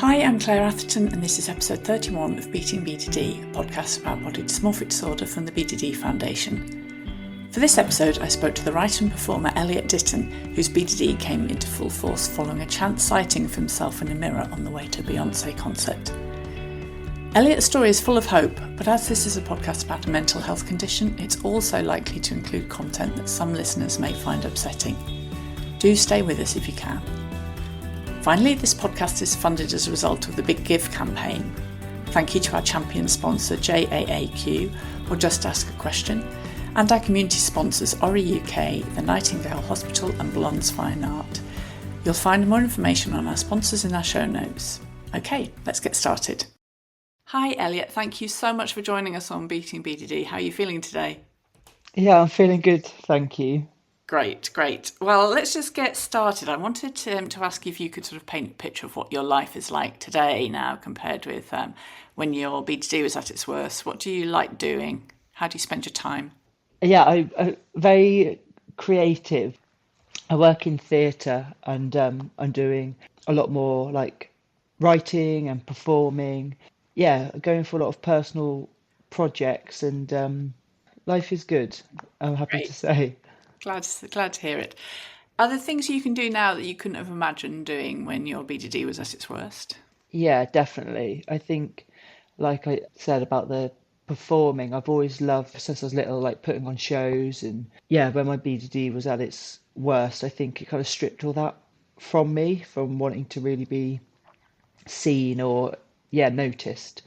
Hi, I'm Claire Atherton and this is episode 31 of Beating BDD, a podcast about body dysmorphic disorder from the BDD Foundation. For this episode, I spoke to the writer and performer Elliot Ditton, whose BDD came into full force following a chance sighting of himself in a mirror on the way to a Beyoncé concert. Elliot's story is full of hope, but as this is a podcast about a mental health condition, it's also likely to include content that some listeners may find upsetting. Do stay with us if you can. Finally, this podcast is funded as a result of the Big Give campaign. Thank you to our champion sponsor JAAQ, or Just Ask a Question, and our community sponsors Ori UK, the Nightingale Hospital and Blonde's Fine Art. You'll find more information on our sponsors in our show notes. Okay, let's get started. Hi Elliot, thank you so much for joining us on Beating BDD. How are you feeling today? Yeah, I'm feeling good, thank you. Great. Well, let's just get started. I wanted to ask you if you could sort of paint a picture of what your life is like today now compared with when your BDD was at its worst. What do you like doing? How do you spend your time? Yeah, I'm very creative. I work in theatre and I'm doing a lot more like writing and performing. Yeah, going for a lot of personal projects and life is good, I'm happy to Great. say. Glad to hear it. Are there things you can do now that you couldn't have imagined doing when your BDD was at its worst? Yeah, definitely. I think, like I said about the performing, I've always loved since I was little, like putting on shows. And yeah, when my BDD was at its worst, I think it kind of stripped all that from me, from wanting to really be seen or, yeah, noticed.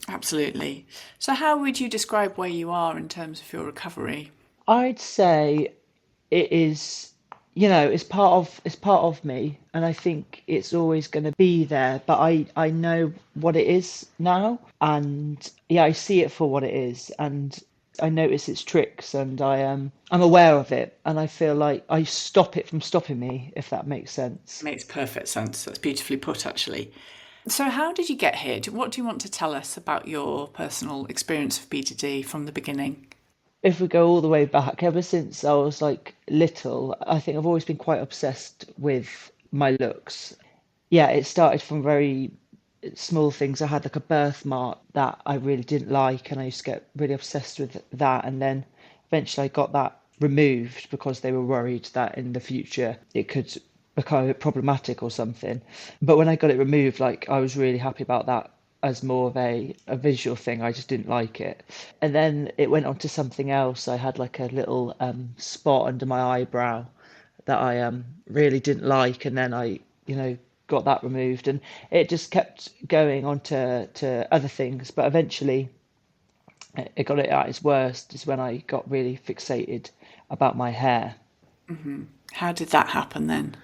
Absolutely. So how would you describe where you are in terms of your recovery? I'd say it is, it's part of me, and I think it's always going to be there, but I know what it is now, and yeah, I see it for what it is, and I notice its tricks, and I'm aware of it, and I feel like I stop it from stopping me, if that makes sense. Makes perfect sense. That's beautifully put, actually. So, how did you get here? What do you want to tell us about your personal experience of BDD from the beginning? If we go all the way back, ever since I was like little, I think I've always been quite obsessed with my looks. Yeah, it started from very small things. I had like a birthmark that I really didn't like, and I used to get really obsessed with that. And then eventually I got that removed because they were worried that in the future it could become a bit problematic or something. But when I got it removed, like I was really happy about that as more of a visual thing. I just didn't like it. And then it went on to something else. I had like a little spot under my eyebrow that I really didn't like, and then I got that removed, and it just kept going on to other things. But eventually, it got it at its worst is when I got really fixated about my hair. How did that happen then?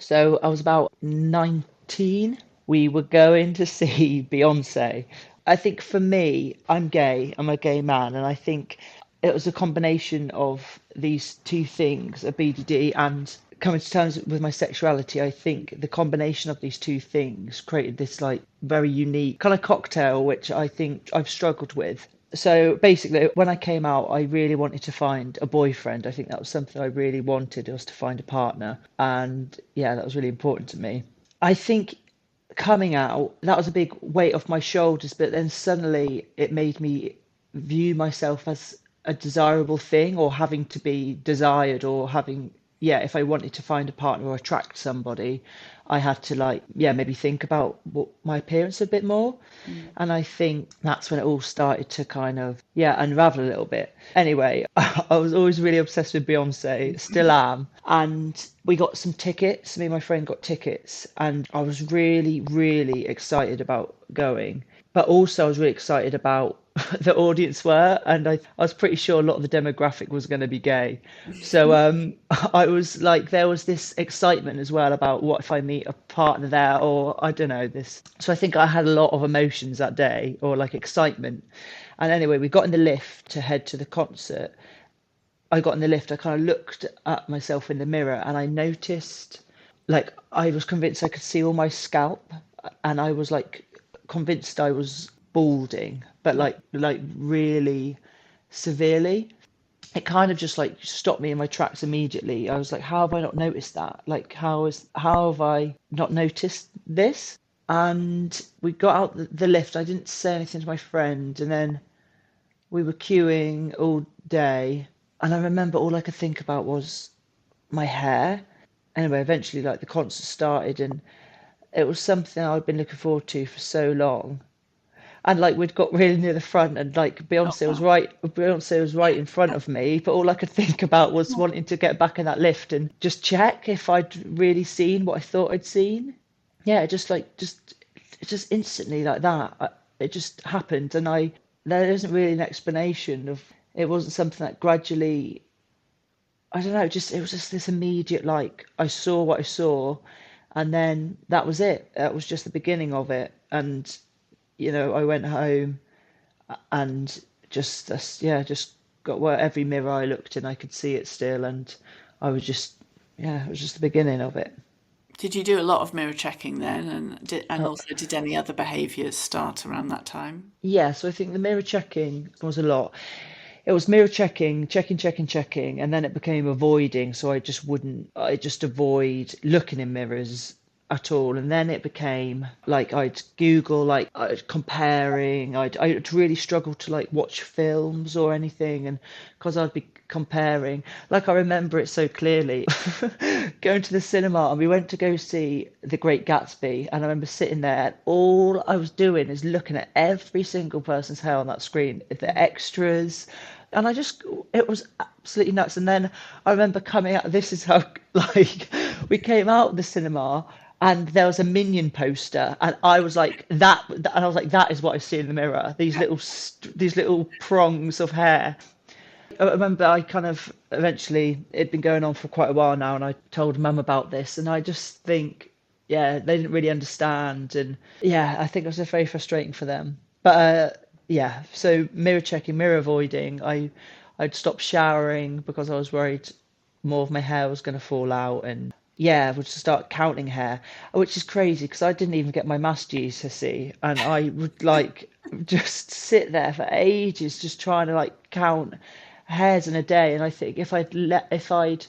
So I was about 19. We were going to see Beyonce. I think for me, I'm gay. I'm a gay man, and I think it was a combination of these two things, a BDD and coming to terms with my sexuality. I think the combination of these two things created this like very unique kind of cocktail, which I think I've struggled with. So basically, when I came out, I really wanted to find a boyfriend. I think that was something I really wanted, was to find a partner. And yeah, that was really important to me. I think coming out, that was a big weight off my shoulders, but then suddenly it made me view myself as a desirable thing, or having to be desired, or having, yeah, if I wanted to find a partner or attract somebody, I had to like, yeah, maybe think about what my appearance a bit more. And I think that's when it all started to kind of, yeah, unravel a little bit. Anyway, I was always really obsessed with Beyonce, still am. And we got some tickets. Me and my friend got tickets, and I was really, really excited about going. But also, I was really excited about the audience were, and I was pretty sure a lot of the demographic was going to be gay. So I was like, there was this excitement as well about what if I meet a partner there, or I don't know this. So I think I had a lot of emotions that day, or like excitement. And anyway, we got in the lift to head to the concert. I got in the lift, I kind of looked at myself in the mirror, and I noticed, like, I was convinced I could see all my scalp, and I was like convinced I was balding, but like really severely. It kind of just like stopped me in my tracks immediately. I was like, how have I not noticed that? Like, how have I not noticed this? And we got out the lift. I didn't say anything to my friend, and then we were queuing all day. And I remember all I could think about was my hair. Anyway, eventually, like the concert started, and it was something I'd been looking forward to for so long. And like we'd got really near the front, and like Oh, wow. Beyonce was right in front of me. But all I could think about was wanting to get back in that lift and just check if I'd really seen what I thought I'd seen. Yeah, just instantly like that. It just happened, and there isn't really an explanation of. It wasn't something that gradually. I don't know. Just it was just this immediate like I saw what I saw, and then that was it. That was just the beginning of it, and I went home and just got where every mirror I looked in, I could see it still, and I was just, yeah, it was just the beginning of it. Did you do a lot of mirror checking then, and Uh, also did any other behaviours start around that time? yeah, so I think the mirror checking was a lot. It was mirror checking, checking, and then it became avoiding. So I just avoid looking in mirrors at all. And then it became like I'd Google, like comparing. I'd really struggle to like watch films or anything, and because I'd be comparing. Like I remember it so clearly, going to the cinema, and we went to go see The Great Gatsby, and I remember sitting there, and all I was doing is looking at every single person's hair on that screen, the extras, and it was absolutely nuts. And then I remember coming out, this is how, like, we came out of the cinema and there was a Minion poster, and I was like, and I was like, that is what I see in the mirror, these little prongs of hair. I remember I kind of eventually, it'd been going on for quite a while now, and I told mum about this, and I just think, yeah, they didn't really understand. And yeah, I think it was just very frustrating for them. But yeah, so mirror checking, mirror avoiding. I'd stop showering because I was worried more of my hair was going to fall out. And yeah, I would start counting hair, which is crazy because I didn't even get my masties to see, and I would like just sit there for ages just trying to like count hairs in a day. And I think if I'd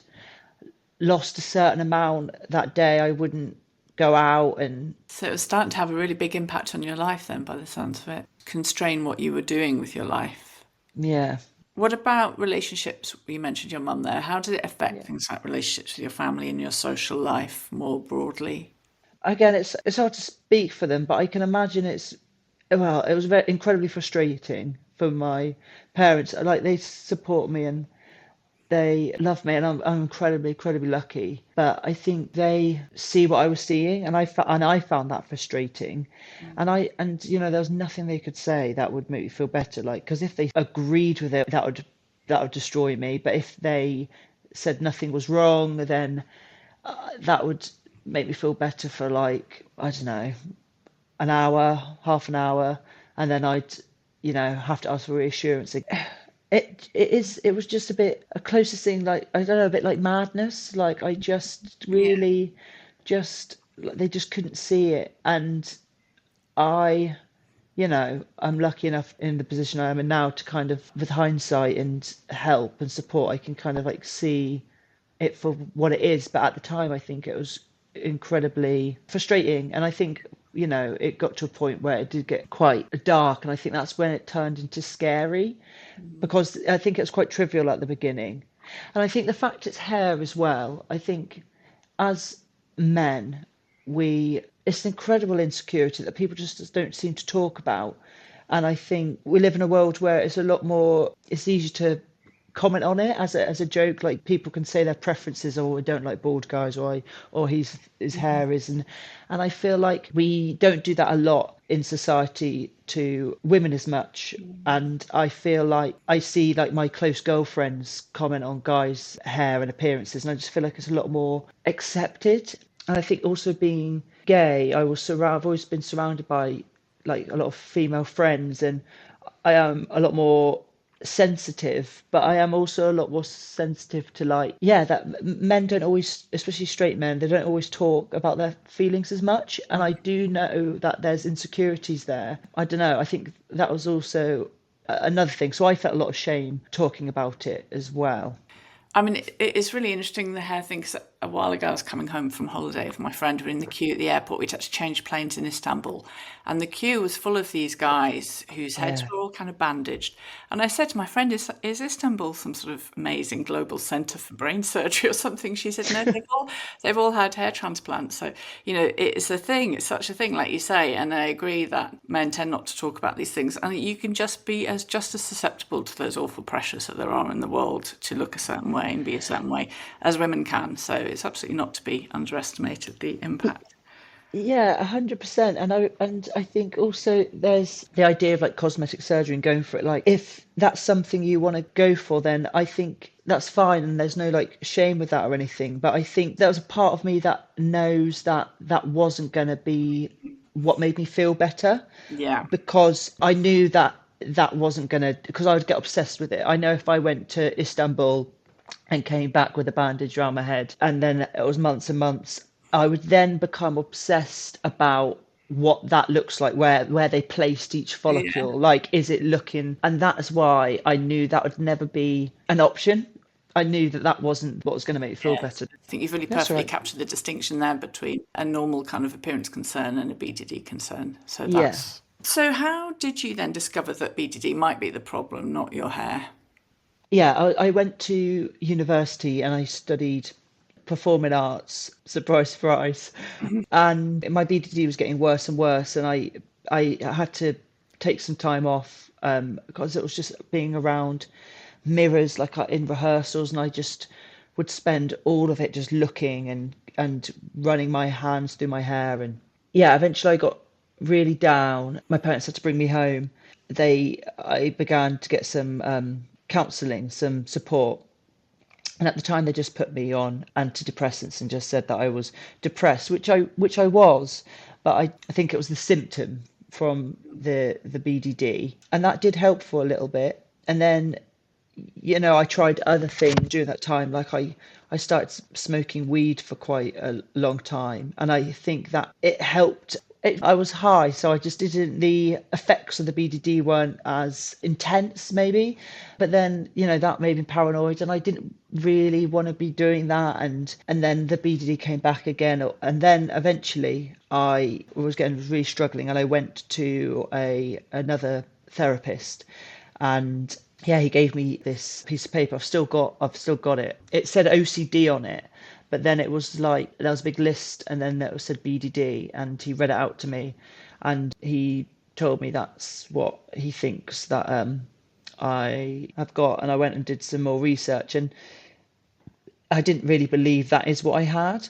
lost a certain amount that day, I wouldn't go out. And So it was starting to have a really big impact on your life then, by the sounds of it. Constrain what you were doing with your life. yeah, What about relationships? You mentioned your mum there. How did it affect yeah. things like relationships with your family and your social life more broadly? Again, it's hard to speak for them, but I can imagine it was very incredibly frustrating for my parents. Like they support me and they love me, and I'm incredibly lucky. But I think they see what I was seeing, and I found that frustrating. And there was nothing they could say that would make me feel better. Like because if they agreed with it, that would destroy me. But if they said nothing was wrong, then that would make me feel better for like I don't know, an hour, half an hour, and then I'd have to ask for reassurance. It was just a closest thing, like I don't know, a bit like madness. Like I just Yeah. really just like, they just couldn't see it. And I'm lucky enough in the position I am in now to kind of, with hindsight and help and support, I can kind of like see it for what it is. But at the time, I think it was incredibly frustrating. And I think, it got to a point where it did get quite dark. And I think that's when it turned into scary because I think it was quite trivial at the beginning. And I think the fact it's hair as well, I think as men, it's an incredible insecurity that people just don't seem to talk about. And I think we live in a world where it's easy to comment on it as a joke. Like people can say their preferences, or I don't like bald guys, or his hair is, and I feel like we don't do that a lot in society to women as much. And I feel like I see like my close girlfriends comment on guys' hair and appearances, and I just feel like it's a lot more accepted. And I think also being gay, I've always been surrounded by like a lot of female friends, and I am a lot more sensitive, but I am also a lot more sensitive to like, yeah, that men don't always, especially straight men, they don't always talk about their feelings as much. And I do know that there's insecurities there. I don't know. I think that was also another thing. So I felt a lot of shame talking about it as well. I mean, it's really interesting the hair thing 'cause a while ago, I was coming home from holiday with my friend. We were in the queue at the airport. We'd had to change planes in Istanbul. And the queue was full of these guys whose heads Yeah. were all kind of bandaged. And I said to my friend, is Istanbul some sort of amazing global centre for brain surgery or something? She said, no, they've all had hair transplants. So, it's a thing. It's such a thing, like you say. And I agree that men tend not to talk about these things. And you can just be just as susceptible to those awful pressures that there are in the world to look a certain way and be a certain way as women can. So it's absolutely not to be underestimated, the impact. Yeah, 100%. And I think also there's the idea of like cosmetic surgery and going for it. Like if that's something you want to go for, then I think that's fine and there's no like shame with that or anything. But I think there was a part of me that knows that that wasn't going to be what made me feel better, Yeah. because I knew that that wasn't going to, because I would get obsessed with it. I know if I went to Istanbul and came back with a bandage around my head, and then it was months and months, I would then become obsessed about what that looks like, where they placed each Yeah. follicle, like is it looking, and that's why I knew that would never be an option. I knew that that wasn't what was going to make me feel Yes. better. I think you've really That's perfectly right. captured the distinction there between a normal kind of appearance concern and a BDD concern. So Yeah. that's. So how did you then discover that BDD might be the problem, not your hair? Yeah, I went to university and I studied performing arts, surprise, surprise. And my BDD was getting worse and worse, and I had to take some time off because it was just being around mirrors like in rehearsals, and I just would spend all of it just looking and running my hands through my hair, and yeah, eventually I got really down. My parents had to bring me home. I began to get some counselling, some support, and at the time they just put me on antidepressants and just said that I was depressed, which I was, but I think it was the symptom from the BDD, and that did help for a little bit. And then I tried other things during that time. Like I started smoking weed for quite a long time, and I think that it helped. I was high, so I just didn't. The effects of the BDD weren't as intense, maybe. But then, that made me paranoid, and I didn't really want to be doing that. And then the BDD came back again, and then eventually I was getting really struggling, and I went to another therapist, and yeah, he gave me this piece of paper. I've still got it. It said OCD on it, but then it was like there was a big list, and then it said BDD, and he read it out to me, and he told me that's what he thinks that I have got. And I went and did some more research, and I didn't really believe that is what I had.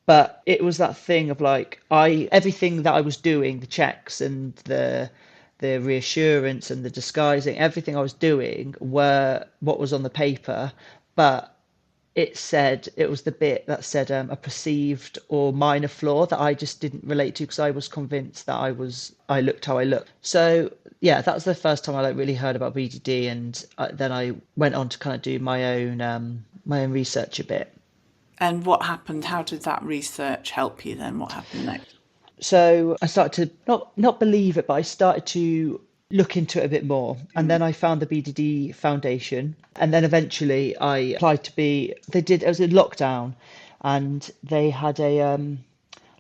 But it was that thing of like everything that I was doing, the checks and the reassurance and the disguising, everything I was doing were what was on the paper, but it was the bit that said a perceived or minor flaw that I just didn't relate to, because I was convinced that I looked how I looked. So yeah, that was the first time I like really heard about BDD, and then I went on to kind of do my own research a bit. And what happened? How did that research help you then? What happened next? So I started to not believe it, but I started to look into it a bit more. And then I found the BDD Foundation. And then eventually I applied to it was in lockdown, and they had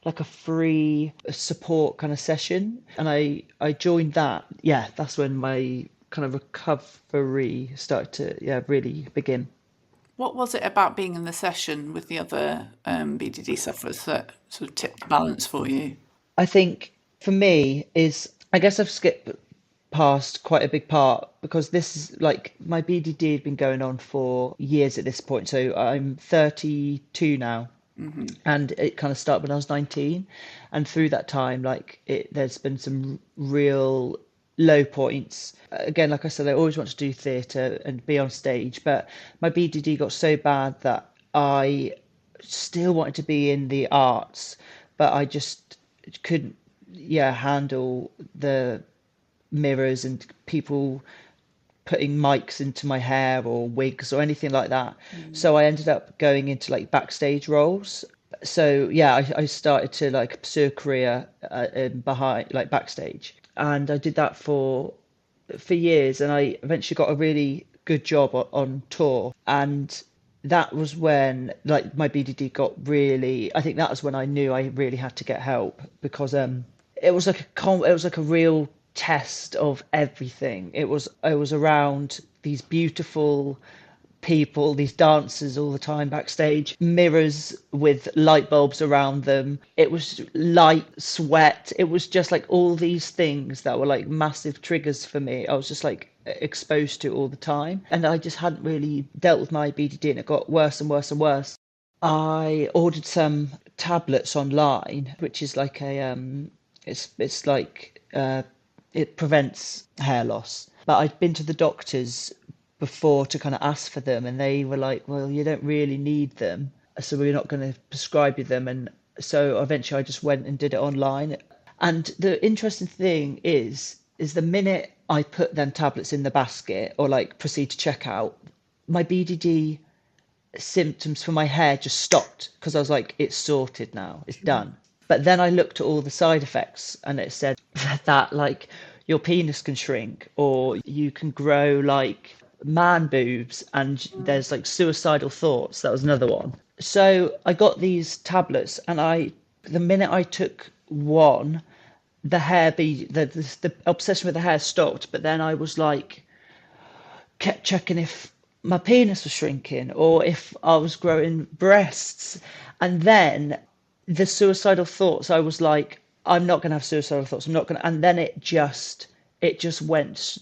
like a free support kind of session. And I joined that. Yeah, that's when my kind of recovery started to, yeah, really begin. What was it about being in the session with the other BDD sufferers that sort of tipped the balance for you? I think for me is, I guess I've skipped past quite a big part, because this is like my BDD had been going on for years at this point. So I'm 32 now, and it kind of started when I was 19. And through that time, there's been some real low points. Again, like I said, I always want to do theatre and be on stage, but my BDD got so bad that I still wanted to be in the arts, but I just couldn't, yeah, handle the mirrors and people putting mics into my hair or wigs or anything like that. So I ended up going into like backstage roles. So yeah, I started to like pursue a career behind, like backstage, and I did that for years, and I eventually got a really good job on tour. And that was when like my BDD got really. I think that was when I knew I really had to get help, because it was like it was like a real test of everything. It was around these beautiful people, these dancers all the time backstage, mirrors with light bulbs around them. It was light, sweat. It was just like all these things that were like massive triggers for me. I was just like exposed to all the time. And I just hadn't really dealt with my BDD, and it got worse and worse and worse. I ordered some tablets online, which is like it's like it prevents hair loss. But I'd been to the doctors before to kind of ask for them, and they were like, well, you don't really need them, so we're not going to prescribe you them. And so eventually I just went and did it online. And the interesting thing is the minute I put them tablets in the basket or like proceed to check out, my BDD symptoms for my hair just stopped, because I was like, it's sorted now, it's done. But then I looked at all the side effects, and it said that like your penis can shrink, or you can grow like man boobs, and there's like suicidal thoughts. That was another one. So I got these tablets, and the minute I took one, the obsession with the hair stopped. But then I was like, kept checking if my penis was shrinking or if I was growing breasts. And then the suicidal thoughts, I was like, I'm not going to have suicidal thoughts. I'm not going to. And then it just went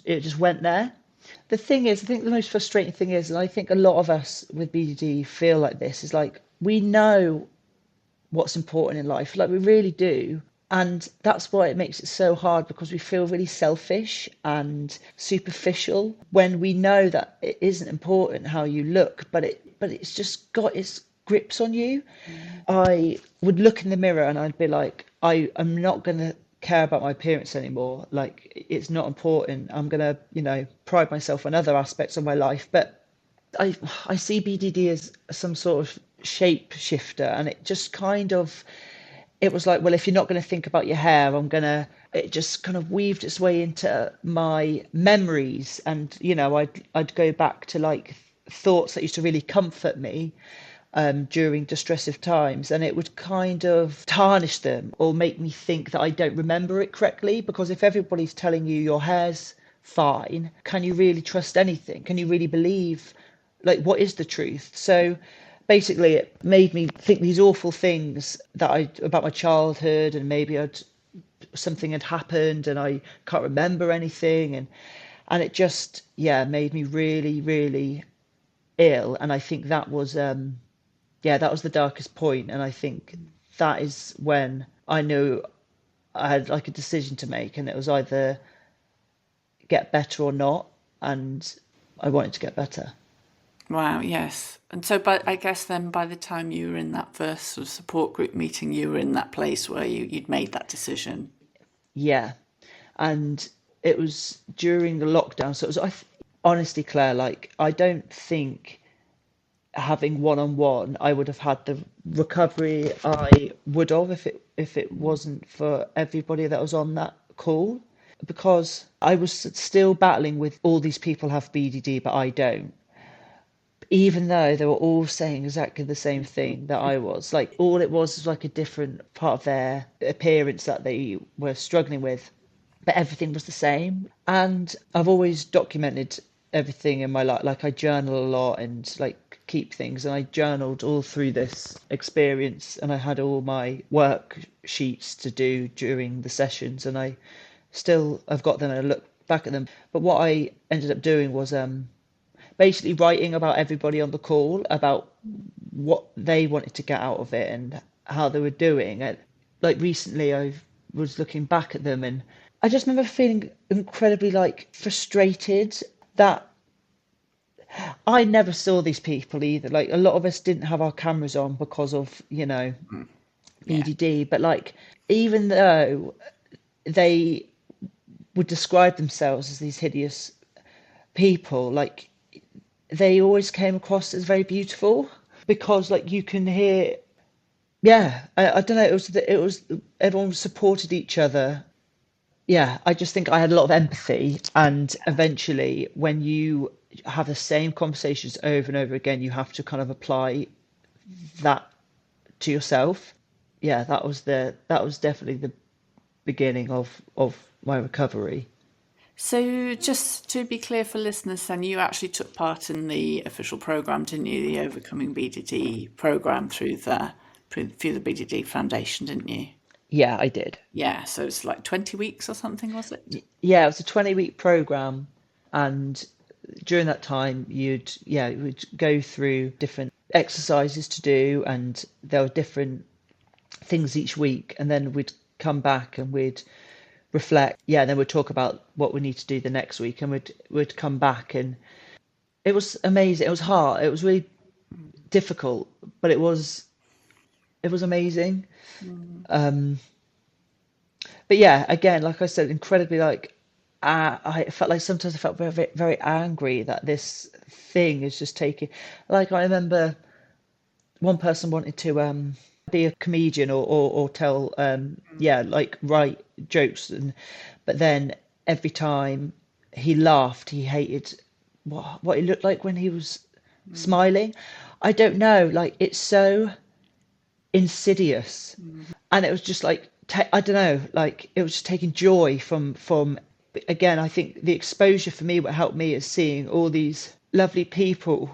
there. The thing is, I think the most frustrating thing is, and I think a lot of us with BDD feel like this, is like, we know what's important in life, like we really do. And that's why it makes it so hard, because we feel really selfish and superficial when we know that it isn't important how you look, but it's just got its grips on you. I would look in the mirror and I'd be like, I'm not gonna care about my appearance anymore. Like, it's not important. I'm gonna, pride myself on other aspects of my life. But I see BDD as some sort of shape shifter, and it just kind of, it was like, well, if you're not going to think about your hair, it just kind of weaved its way into my memories. And I'd go back to like thoughts that used to really comfort me during distressive times, and it would kind of tarnish them or make me think that I don't remember it correctly. Because if everybody's telling you your hair's fine, can you really trust anything? Can you really believe, like, what is the truth? So basically it made me think these awful things about my childhood, and maybe something had happened and I can't remember anything, and it just, yeah, made me really, really ill. And I think that was the darkest point. And I think that is when I knew I had like a decision to make, and it was either get better or not. And I wanted to get better. Wow, yes. And so, but I guess then by the time you were in that first sort of support group meeting, you were in that place where you'd made that decision. Yeah. And it was during the lockdown. So it was, honestly, Claire, like, I don't think having one-on-one, I would have had the recovery I would have if it wasn't for everybody that was on that call. Because I was still battling with, all these people have BDD, but I don't. Even though they were all saying exactly the same thing that I was. Like, all it was like a different part of their appearance that they were struggling with, but everything was the same. And I've always documented everything in my life. Like, I journal a lot and like keep things, and I journaled all through this experience, and I had all my worksheets to do during the sessions, and I've got them and I look back at them. But what I ended up doing was basically writing about everybody on the call, about what they wanted to get out of it and how they were doing. And like recently, I was looking back at them, and I just remember feeling incredibly like frustrated that I never saw these people either. Like, a lot of us didn't have our cameras on because of, Yeah. BDD, but like, even though they would describe themselves as these hideous people, like, they always came across as very beautiful, because like you can hear, yeah, I don't know, it was everyone supported each other. Yeah, I just think I had a lot of empathy, and eventually when you have the same conversations over and over again. You have to kind of apply that to yourself. Yeah, that was definitely the beginning of my recovery. So, just to be clear for listeners, then you actually took part in the official program, didn't you? The Overcoming BDD program through the BDD Foundation, didn't you? Yeah, I did. Yeah. So it's like 20 weeks or something, was it? Yeah, it was a 20-week program, and during that time we'd go through different exercises to do, and there were different things each week, and then we'd come back and we'd reflect. Yeah, and then we'd talk about what we need to do the next week, and we'd come back, and it was amazing. It was hard. It was really difficult, but it was amazing. But yeah, again, like I said, incredibly like I felt like sometimes I felt very, very, very angry that this thing is just taking. Like I remember one person wanted to be a comedian or tell like write jokes, and but then every time he laughed, he hated what it looked like when he was smiling. I don't know, like it's so insidious, and it was just like I don't know, like it was just taking joy from. Again, I think the exposure for me, what helped me is seeing all these lovely people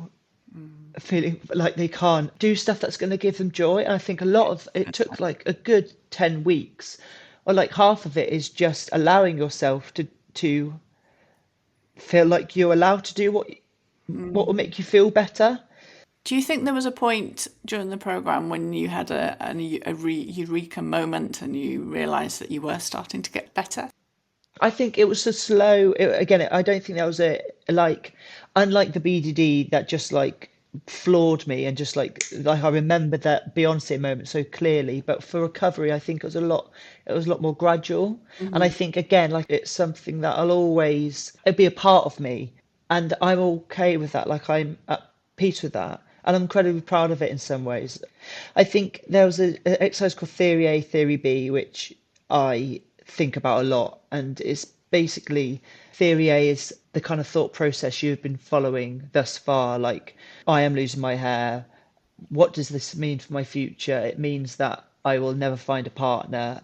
feeling like they can't do stuff that's going to give them joy. And I think a lot of it took like a good 10 weeks, or like half of it is just allowing yourself to feel like you're allowed to do what will make you feel better. Do you think there was a point during the program when you had a eureka moment and you realised that you were starting to get better? I think it was a slow. Again, I don't think that was like, unlike the BDD that just like floored me, and just like I remember that Beyoncé moment so clearly. But for recovery, I think it was a lot more gradual. And I think again, like it's something that it'd be a part of me, and I'm okay with that. Like I'm at peace with that. And I'm incredibly proud of it in some ways. I think there was an exercise called Theory A, Theory B, which I think about a lot. And it's basically, Theory A is the kind of thought process you've been following thus far. Like, I am losing my hair. What does this mean for my future? It means that I will never find a partner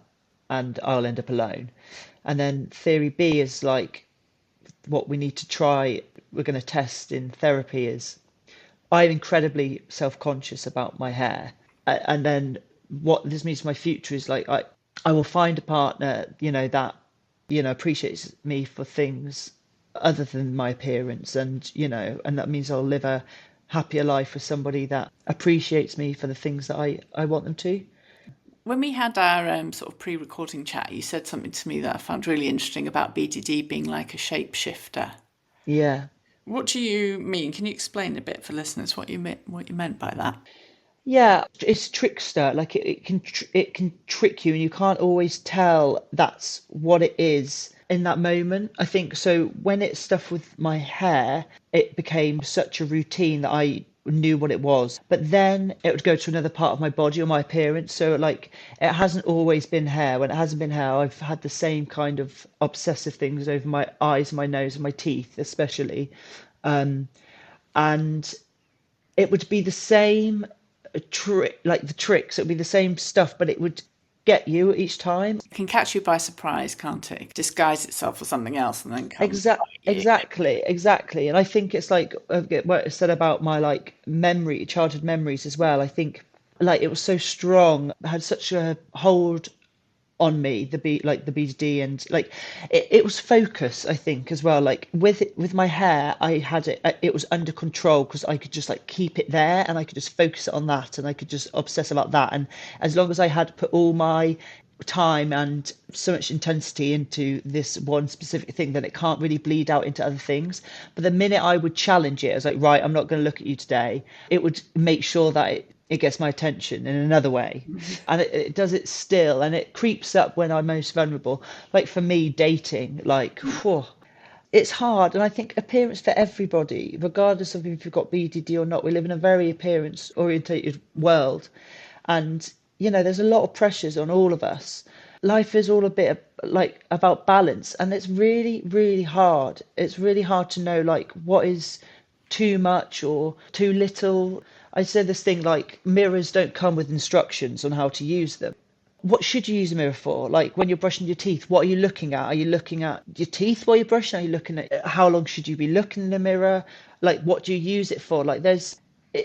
and I'll end up alone. And then Theory B is like, what we need to try, we're going to test in therapy is, I'm incredibly self-conscious about my hair. And then what this means for my future is like I will find a partner, that, appreciates me for things other than my appearance, and and that means I'll live a happier life with somebody that appreciates me for the things that I want them to. When we had our sort of pre-recording chat, you said something to me that I found really interesting about BDD being like a shapeshifter. Yeah. What do you mean? Can you explain a bit for listeners what you meant by that? Yeah, it's trickster. Like it can trick you, and you can't always tell that's what it is in that moment. I think so. When it's stuff with my hair, it became such a routine that I knew what it was. But then it would go to another part of my body or my appearance. So like it hasn't always been hair. When it hasn't been hair, I've had the same kind of obsessive things over my eyes, my nose, and my teeth, especially. And it would be the same trick, like the tricks. It would be the same stuff, but it would get you each time. It can catch you by surprise, can't it? Disguise itself for something else and then come. Exactly. And I think it's like what I said about my like childhood memories as well. I think like it was so strong, had such a hold on me, the BDD, and like it was focus, I think, as well. Like with my hair, I had it was under control because I could just like keep it there, and I could just focus on that, and I could just obsess about that. And as long as I had put all my time and so much intensity into this one specific thing, then it can't really bleed out into other things. But the minute I would challenge it, I was like, right, I'm not going to look at you today, it would make sure that it gets my attention in another way. And it does it still, and it creeps up when I'm most vulnerable. Like for me, dating, like whew, it's hard. And I think appearance for everybody, regardless of if you've got BDD or not, we live in a very appearance orientated world, and there's a lot of pressures on all of us. life is all a bit like about balance, and it's really, really hard. It's really hard to know like what is too much or too little. I said this thing like mirrors don't come with instructions on how to use them. What should you use a mirror for? Like when you're brushing your teeth, what are you looking at? Are you looking at your teeth while you're brushing? Are you looking at how long should you be looking in the mirror? Like what do you use it for? Like it's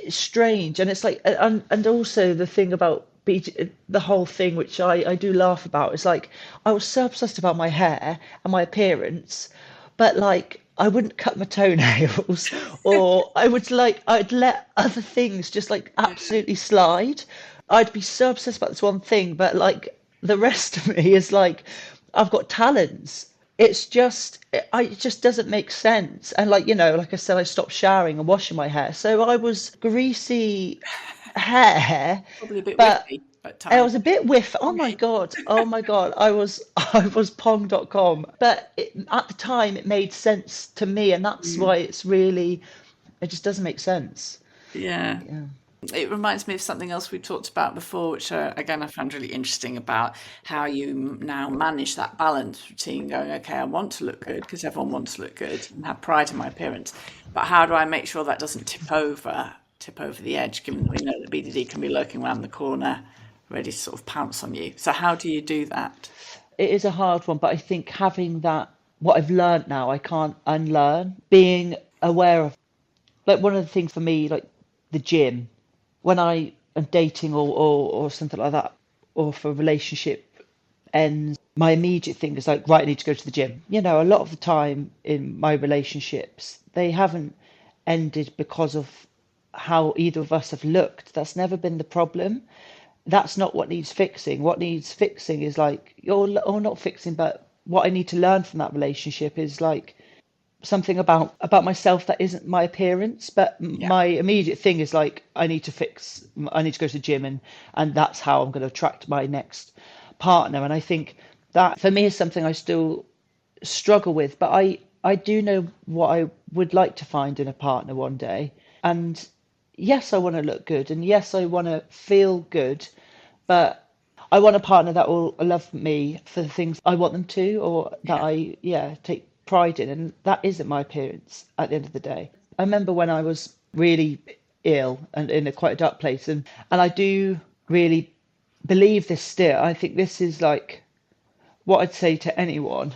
strange. And it's like, and also the thing about the whole thing, which I do laugh about, is like I was so obsessed about my hair and my appearance, but like I wouldn't cut my toenails or I'd let other things just like absolutely slide. I'd be so obsessed about this one thing, but like the rest of me is like I've got talents. It just doesn't make sense. And like, like I said, I stopped showering and washing my hair. So I was greasy hair, Probably a bit but whiffy at I times. was a bit whiff. Oh my Okay. God. Oh my God. I was pong.com. But at the time it made sense to me, and that's Mm. why it just doesn't make sense. Yeah. Yeah. It reminds me of something else we talked about before, which again I found really interesting about how you now manage that balance between going, okay, I want to look good because everyone wants to look good and have pride in my appearance, but how do I make sure that doesn't tip over the edge, given that we know that BDD can be lurking around the corner, ready to sort of pounce on you. So how do you do that? It is a hard one, but I think having that, what I've learned now, I can't unlearn. Being aware of, like, one of the things for me, like the gym, when I am dating or something like that, or if a relationship ends, my immediate thing is like, right, I need to go to the gym. A lot of the time in my relationships, they haven't ended because of how either of us have looked. That's never been the problem. That's not what needs fixing. What needs fixing is like, or not fixing, but what I need to learn from that relationship is like something about myself that isn't my appearance. But Yeah. my immediate thing is like, I need to go to the gym, and that's how I'm going to attract my next partner. And I think that for me is something I still struggle with, but I do know what I would like to find in a partner one day. And yes, I want to look good, and yes, I want to feel good, but I want a partner that will love me for the things I want them to, or that Yeah. I, yeah, take pride in. And that isn't my appearance at the end of the day. I remember when I was really ill and in quite a dark place, and I do really believe this still. I think this is like what I'd say to anyone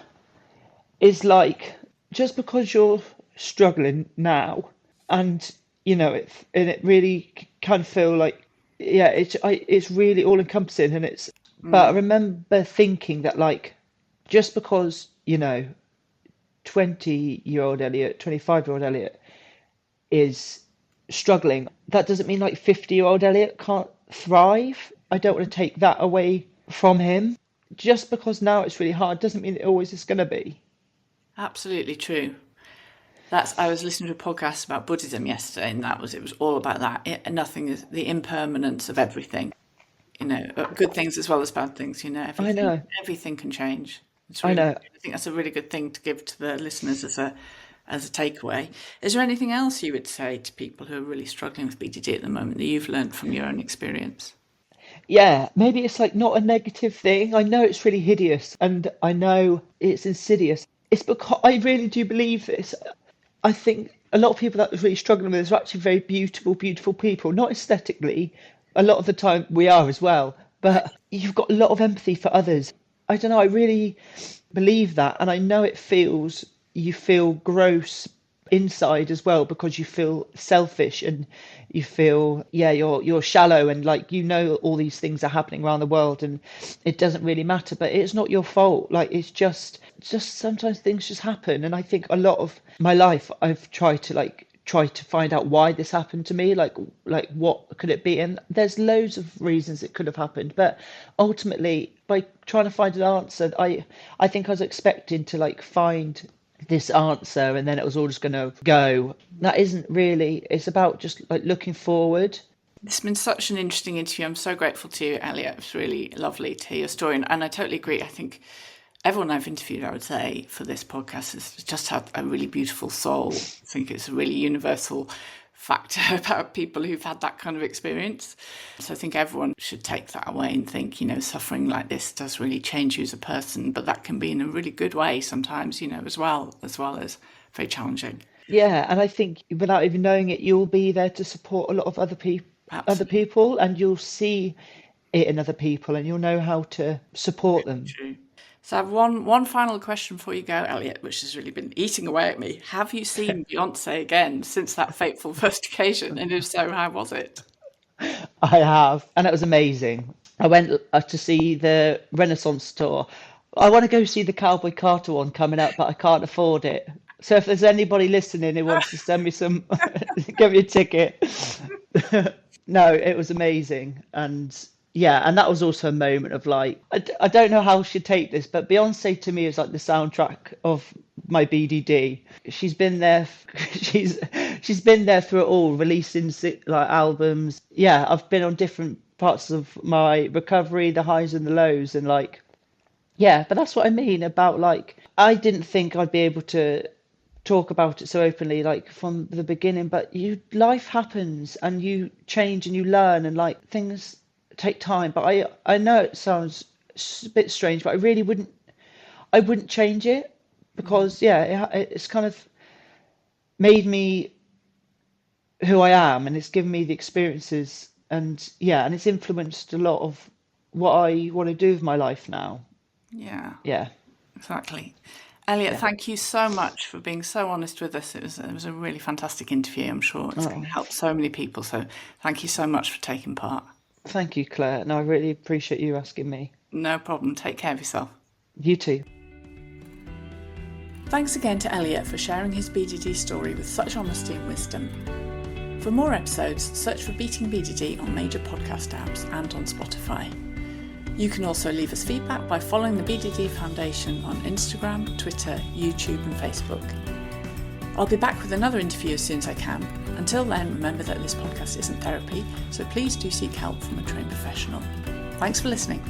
is like, just because you're struggling now, and it really kind of feel like, yeah, it's really all encompassing, and but I Mm. remember thinking that like, just because 20-year-old Elliot, 25-year-old Elliot is struggling, that doesn't mean like 50-year-old Elliot can't thrive. I don't want to take that away from him. Just because now it's really hard doesn't mean it always is going to be. Absolutely true. I was listening to a podcast about Buddhism yesterday, and it was all about that. Nothing is the impermanence of everything. Good things as well as bad things. I know, Everything can change. I know. I think that's a really good thing to give to the listeners as a takeaway. Is there anything else you would say to people who are really struggling with BDD at the moment that you've learned from your own experience? Yeah, maybe it's like not a negative thing. I know it's really hideous and I know it's insidious. It's because I really do believe this. I think a lot of people that are really struggling with this are actually very beautiful, beautiful people. Not aesthetically, a lot of the time we are as well, but you've got a lot of empathy for others. I don't know, I really believe that. And I know you feel gross inside as well, because you feel selfish and you feel, yeah, you're shallow, and like, all these things are happening around the world and it doesn't really matter, but it's not your fault. Like, it's just sometimes things just happen. And I think a lot of my life I've tried to find out why this happened to me, like what could it be. And there's loads of reasons it could have happened, but ultimately, by trying to find an answer, I think I was expecting to like find this answer and then it was all just going to go. That isn't really. It's about just like looking forward. It's been such an interesting interview. I'm so grateful to you, Elliot. It's really lovely to hear your story. And I totally agree. I think everyone I've interviewed, I would say, for this podcast has just had a really beautiful soul. I think it's a really universal factor about people who've had that kind of experience. So I think everyone should take that away and think, suffering like this does really change you as a person, but that can be in a really good way sometimes, as well as very challenging. Yeah, and I think without even knowing it, you'll be there to support a lot of other Absolutely people, and you'll see it in other people, and you'll know how to support them. true. So I have one final question before you go, Elliot, which has really been eating away at me. Have you seen Beyoncé again since that fateful first occasion? And if so, how was it? I have, and it was amazing. I went to see the Renaissance tour. I want to go see the Cowboy Carter one coming up, but I can't afford it. So if there's anybody listening who wants to send me some, give me a ticket. No, it was amazing. And yeah, and that was also a moment of like, I don't know how she'd take this, but Beyonce to me is like the soundtrack of my BDD. She's been there, she's been there through it all, releasing like albums. Yeah, I've been on different parts of my recovery, the highs and the lows, and like, yeah, but that's what I mean about like, I didn't think I'd be able to talk about it so openly like from the beginning, but life happens and you change and you learn and like things take time. But I know it sounds a bit strange, but I wouldn't change it because yeah, it's kind of made me who I am, and it's given me the experiences, and yeah, and it's influenced a lot of what I want to do with my life now. Yeah, Yeah, exactly. Elliot, yeah. thank you so much for being so honest with us. It was a really fantastic interview. I'm sure it's going to Oh, help so many people. So thank you so much for taking part. thank you, Claire. No, I really appreciate you asking me. No problem. Take care of yourself. You too. Thanks again to Elliot for sharing his BDD story with such honesty and wisdom. For more episodes, search for Beating BDD on major podcast apps and on Spotify. You can also leave us feedback by following the BDD Foundation on Instagram, Twitter, YouTube and Facebook. I'll be back with another interview as soon as I can. Until then, remember that this podcast isn't therapy, so please do seek help from a trained professional. Thanks for listening.